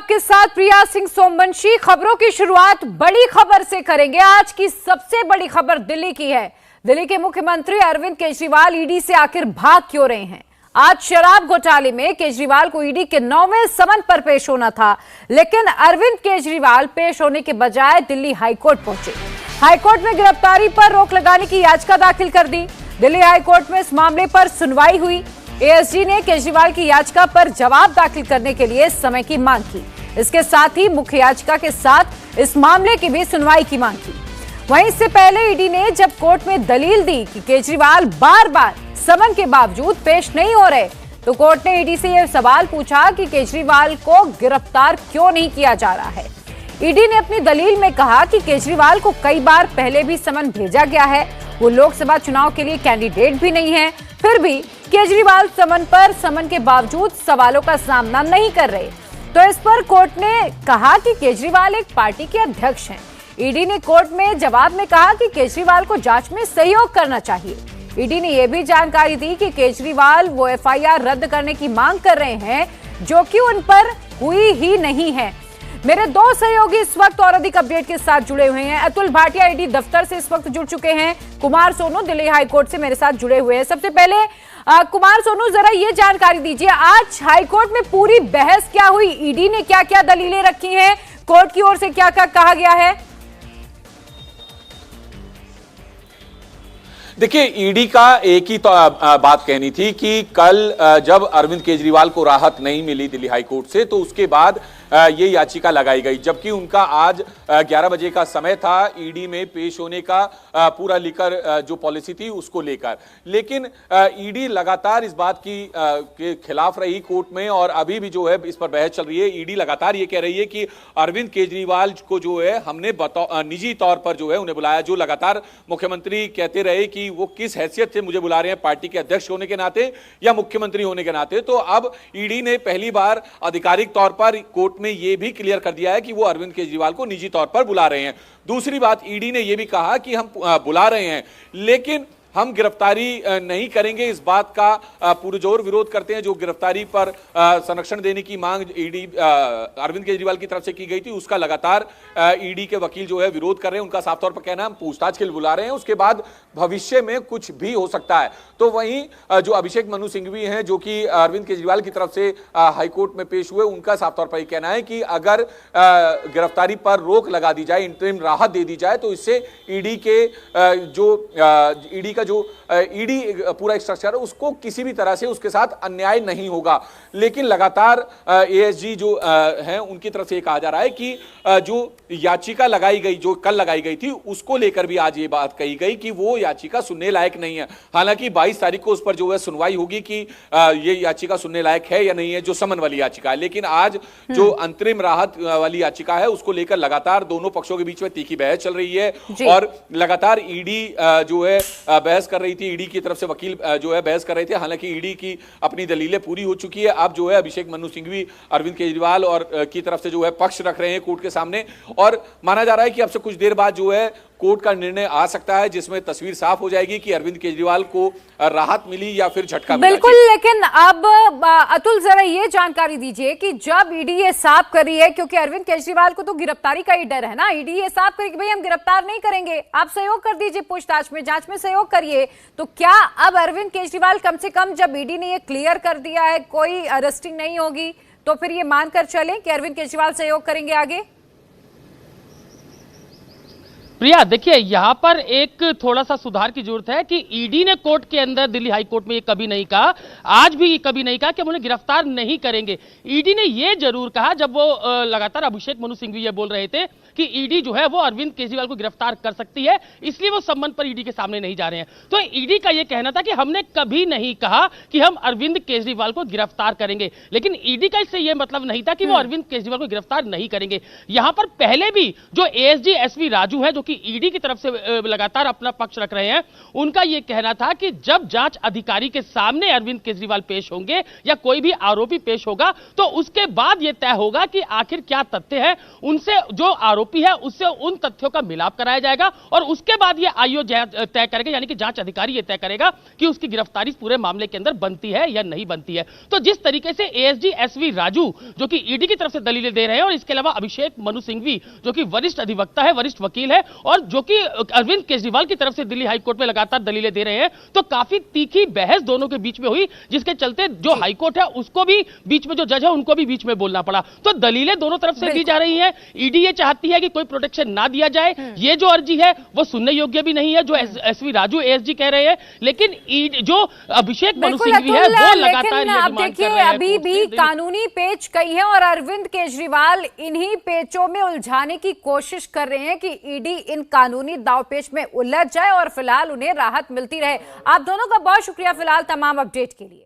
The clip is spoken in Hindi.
आपके साथ प्रिया सिंह सोमवंशी। खबरों की शुरुआत बड़ी खबर से करेंगे। आज की सबसे बड़ी खबर दिल्ली की है। दिल्ली के मुख्यमंत्री अरविंद केजरीवाल ईडी से आखिर भाग क्यों रहे हैं। आज शराब घोटाले में केजरीवाल को ईडी के 9वें समन पर पेश होना था, लेकिन अरविंद केजरीवाल पेश होने के बजाय दिल्ली हाईकोर्ट पहुंचे। हाईकोर्ट में गिरफ्तारी पर रोक लगाने की याचिका दाखिल कर दी। दिल्ली हाईकोर्ट में इस मामले पर सुनवाई हुई। एएसजी ने केजरीवाल की याचिका पर जवाब दाखिल करने के लिए समय की मांग की। इसके साथ ही मुख्य याचिका के साथ इस मामले की भी सुनवाई की मांग की। वहीं इससे पहले ईडी ने जब कोर्ट में दलील दी कि केजरीवाल बार बार समन के बावजूद पेश नहीं हो रहे, तो कोर्ट ने ईडी से यह सवाल पूछा कि केजरीवाल को गिरफ्तार क्यों नहीं किया जा रहा है। ईडी ने अपनी दलील में कहा कि केजरीवाल को कई बार पहले भी समन भेजा गया है, वो लोकसभा चुनाव के लिए कैंडिडेट भी नहीं है, फिर भी केजरीवाल समन के बावजूद सवालों का सामना नहीं कर रहे। तो इस पर कोर्ट ने कहा कि केजरीवाल एक पार्टी के अध्यक्ष हैं। ईडी ने कोर्ट में जवाब में कहा कि केजरीवाल को जांच में सहयोग करना चाहिए। ईडी ने यह भी जानकारी दी कि केजरीवाल वो एफआईआर रद्द करने की मांग कर रहे हैं जो कि उन पर हुई ही नहीं है। मेरे दो सहयोगी इस वक्त और अधिक अपडेट के साथ जुड़े हुए हैं। अतुल भाटिया ईडी दफ्तर से इस वक्त जुड़ चुके हैं। कुमार सोनू दिल्ली हाईकोर्ट से मेरे साथ जुड़े हुए हैं। सबसे पहले कुमार सोनू, जरा ये जानकारी दीजिए, आज हाईकोर्ट में पूरी बहस क्या हुई? ईडी ने क्या क्या दलीलें रखी हैं? कोर्ट की ओर से क्या क्या कहा गया है? देखिए, ईडी का एक ही बात कहनी थी कि कल जब अरविंद केजरीवाल को राहत नहीं मिली दिल्ली हाईकोर्ट से, तो उसके बाद ये याचिका लगाई गई, जबकि उनका आज 11 बजे का समय था ईडी में पेश होने का, पूरा लेकर जो पॉलिसी थी उसको लेकर। लेकिन ईडी लगातार इस बात के खिलाफ रही कोर्ट में, और अभी भी जो है इस पर बहस चल रही है। ईडी लगातार ये कह रही है कि अरविंद केजरीवाल को जो है हमने निजी तौर पर जो है उन्हें बुलाया, जो लगातार मुख्यमंत्री कहते रहे कि वो किस हैसियत से मुझे बुला रहे हैं, पार्टी के अध्यक्ष होने के नाते या मुख्यमंत्री होने के नाते। तो अब ईडी ने पहली बार आधिकारिक तौर पर कोर्ट में यह भी क्लियर कर दिया है कि वो अरविंद केजरीवाल को निजी तौर पर बुला रहे हैं। दूसरी बात, ईडी ने यह भी कहा कि हम बुला रहे हैं, लेकिन हम गिरफ्तारी नहीं करेंगे। इस बात का पुरजोर विरोध करते हैं। जो गिरफ्तारी पर संरक्षण देने की मांग ईडी अरविंद केजरीवाल की तरफ से की गई थी, उसका लगातार ईडी के वकील जो है विरोध कर रहे हैं। उनका साफ तौर पर कहना है हम पूछताछ के लिए बुला रहे हैं, उसके बाद भविष्य में कुछ भी हो सकता है। तो वहीं जो अभिषेक मनु सिंघवी हैं, जो कि अरविंद केजरीवाल की तरफ से हाईकोर्ट में पेश हुए, उनका साफ तौर पर यह कहना है कि अगर गिरफ्तारी पर रोक लगा दी जाए, इंटरिम राहत दे दी जाए, तो इससे ईडी पूरा स्ट्रक्चर है उसको किसी भी तरह से उसके साथ अन्याय नहीं होगा। लेकिन लगातार एएसजी जो हैं उनकी तरफ से ये कहा जा रहा है कि जो याचिका लगाई गई, जो कल लगाई गई थी, उसको लेकर भी आज ये बात कही गई कि वो याचिका सुनने लायक नहीं है। हालांकि 22 तारीख को उस पर जो है सुनवाई होगी कि ये याचिका सुनने लायक है या नहीं है, जो समन वाली याचिका है। लेकिन आज जो अंतरिम राहत वाली याचिका है उसको लेकर लगातार दोनों पक्षों के बीच में तीखी बहस चल रही है, और लगातार ईडी जो है बहस कर रही थी। ईडी की तरफ से वकील जो है बहस कर रहे थे। हालांकि ईडी की अपनी दलीलें पूरी हो चुकी है। अब जो है अभिषेक मनु सिंघवी अरविंद केजरीवाल और की तरफ से जो है पक्ष रख रहे हैं कोर्ट के सामने, और माना जा रहा है कि अब से कुछ देर बाद जो है कोर्ट का निर्णय आ सकता है, जिसमें तस्वीर साफ हो जाएगी कि अरविंद केजरीवाल को राहत मिली या फिर झटका मिला। बिल्कुल, लेकिन अब अतुल जरा ये जानकारी दीजिए कि जब ईडी ये साफ कर रही है, क्योंकि अरविंद केजरीवाल को तो गिरफ्तारी का ही डर है ना, ईडी ये साफ करी कि भाई हम गिरफ्तार नहीं करेंगे, आप सहयोग कर दीजिए, पूछताछ में जांच में सहयोग करिए, तो क्या अब अरविंद केजरीवाल कम से कम जब ईडी ने ये क्लियर कर दिया है कोई अरेस्टिंग नहीं होगी, तो फिर ये मानकर चलें कि अरविंद केजरीवाल सहयोग करेंगे आगे? प्रिया, देखिए यहाँ पर एक थोड़ा सा सुधार की जरूरत है कि ईडी ने कोर्ट के अंदर दिल्ली हाई कोर्ट में ये कभी नहीं कहा, आज भी ये कभी नहीं कहा कि हम उन्हें गिरफ्तार नहीं करेंगे। ईडी ने ये जरूर कहा, जब वो लगातार अभिषेक मनु सिंघवी ये बोल रहे थे कि ईडी जो है वो अरविंद केजरीवाल को गिरफ्तार कर सकती है, इसलिए वो संबंध पर ईडी के सामने नहीं जा रहे हैं। तो ईडी का ये कहना था कि हमने कभी नहीं कहा कि हम अरविंद केजरीवाल को गिरफ्तार करेंगे, लेकिन ईडी का इससे ये मतलब नहीं था कि वो अरविंद केजरीवाल को गिरफ्तार नहीं करेंगे। यहां पर पहले भी जो एएसजी एसवी राजू है, जो कि ईडी की तरफ से लगातार अपना पक्ष रख रहे हैं, उनका यह कहना था कि जब जांच अधिकारी के सामने अरविंद केजरीवाल पेश होंगे या कोई भी आरोपी पेश होगा, तो उसके बाद यह तय होगा कि आखिर क्या तथ्य है। उनसे जो आरोप आरोपी है उससे उन तथ्यों का मिलाप कराया जाएगा और उसके बाद ये आयोग तय करेगा, यानी कि जांच अधिकारी ये तय करेगा कि उसकी गिरफ्तारी पूरे मामले के अंदर बनती है या नहीं बनती है। तो जिस तरीके से एएसजी एसवी राजू जो कि ईडी की तरफ से दलीलें दे रहे हैं और इसके अलावा अभिषेक मनु सिंघवी जो कि वरिष्ठ अधिवक्ता है, वरिष्ठ वकील है और जो कि अरविंद केजरीवाल की तरफ से दिल्ली हाईकोर्ट में लगातार दलीलें दे रहे हैं, तो काफी तीखी बहस दोनों के बीच में हुई, जिसके चलते जो हाईकोर्ट है उसको भी बीच में, जो जज है उनको भी बीच में बोलना पड़ा। तो दलीलें दोनों तरफ से दी जा रही हैं। ईडी ये चाहती है कि कोई प्रोटेक्शन ना दिया जाए, ये जो अर्जी है वो सुनने योग्य भी नहीं है जो एसवी राजू एएसजी कह रहे हैं, लेकिन जो अभिषेक मनु सिंघवी है वो लगातार ये डिमांड कर रहे हैं। अभी भी कानूनी पेच कई है और अरविंद केजरीवाल इन्हीं पेचों में उलझाने की कोशिश कर रहे हैं कि ईडी इन कानूनी दांवपेच में उलझ जाए और फिलहाल उन्हें राहत मिलती रहे। आप दोनों का बहुत शुक्रिया फिलहाल तमाम अपडेट के लिए।